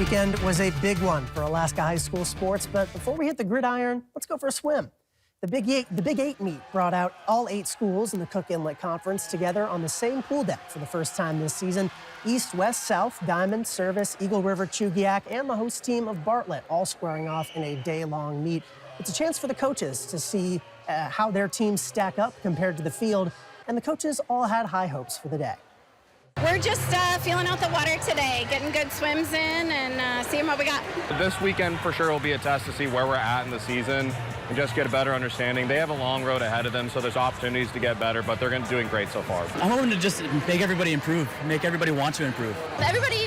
Weekend was a big one for Alaska high school sports, but before we hit the gridiron, let's go for a swim. The Big Eight meet brought out all 8 schools in the Cook Inlet Conference together on the same pool deck for the first time this season. East, West, South, Diamond, Service, Eagle River, Chugiak, and the host team of Bartlett all squaring off in a day-long meet. It's a chance for the coaches to see how their teams stack up compared to the field, and the coaches all had high hopes for the day. We're just feeling out the water today, getting good swims in and seeing what we got. This weekend for sure will be a test to see where we're at in the season and just get a better understanding. They have a long road ahead of them, so there's opportunities to get better, but they're doing great so far. I'm hoping to just make everybody improve, make everybody want to improve. Everybody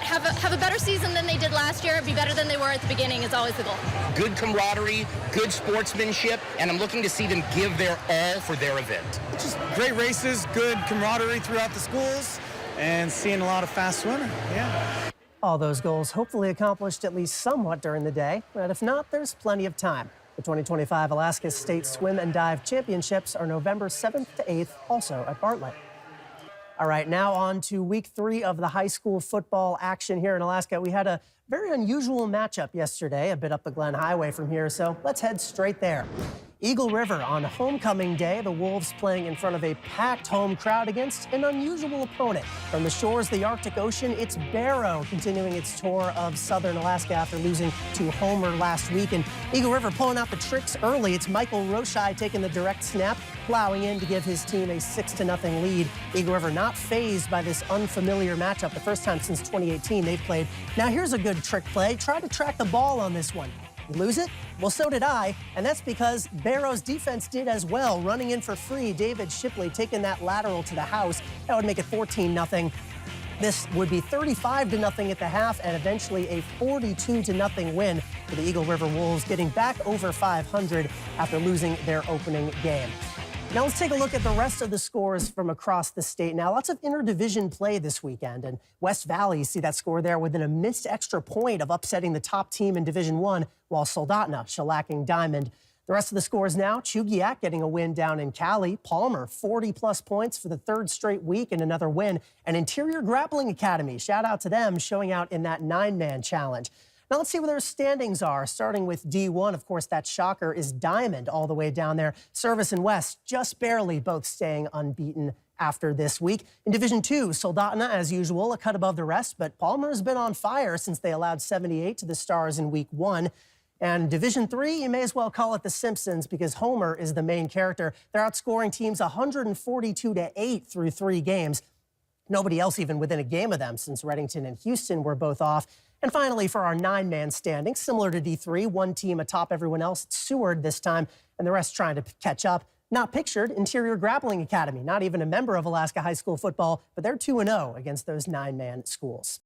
have a better season than they did last year, be better than they were at the beginning is always the goal. Good camaraderie, good sportsmanship, and I'm looking to see them give their all for their event. Just great races, good camaraderie throughout the schools, and seeing a lot of fast swimming, yeah. All those goals hopefully accomplished at least somewhat during the day, but if not, there's plenty of time. The 2025 Alaska State Swim and Dive Championships are November 7th to 8th, also at Bartlett. All right, now on to week 3 of the high school football action here in Alaska. We had a very unusual matchup yesterday, a bit up the Glen Highway from here, so let's head straight there. Eagle River on homecoming day, the Wolves playing in front of a packed home crowd against an unusual opponent. From the shores of the Arctic Ocean, it's Barrow continuing its tour of southern Alaska after losing to Homer last week. And Eagle River pulling out the tricks early. It's Michael Roshai taking the direct snap, plowing in to give his team a 6-0 lead. Eagle River not fazed by this unfamiliar matchup, the first time since 2018 they've played. Now here's a good trick play. Try to track the ball on this one. You lose it? Well, so did I, and that's because Barrow's defense did as well. Running in for free, David Shipley taking that lateral to the house. That would make it 14-0. This would be 35-0 at the half, and eventually a 42-0 win for the Eagle River Wolves, getting back over 500 after losing their opening game. Now let's take a look at the rest of the scores from across the state. Now, lots of interdivision play this weekend, and West Valley, see that score there, within a missed extra point of upsetting the top team in Division 1, while Soldotna shellacking Diamond. The rest of the scores now, Chugiak getting a win down in Cali. Palmer, 40-plus points for the 3rd straight week and another win. And Interior Grappling Academy, shout out to them, showing out in that 9-man challenge. Now let's see where their standings are, starting with D1. Of course, that shocker is Diamond all the way down there. Service and West just barely both staying unbeaten after this week. In Division 2, Soldotna, as usual, a cut above the rest, but Palmer has been on fire since they allowed 78 to the Stars in week 1. And Division 3, you may as well call it the Simpsons because Homer is the main character. They're outscoring teams 142-8 through 3 games. Nobody else even within a game of them since Reddington and Houston were both off. And finally, for our 9-man standing, similar to D3, one team atop everyone else, Seward this time, and the rest trying to catch up. Not pictured, Interior Grappling Academy, not even a member of Alaska high school football, but they're 2-0 against those 9-man schools.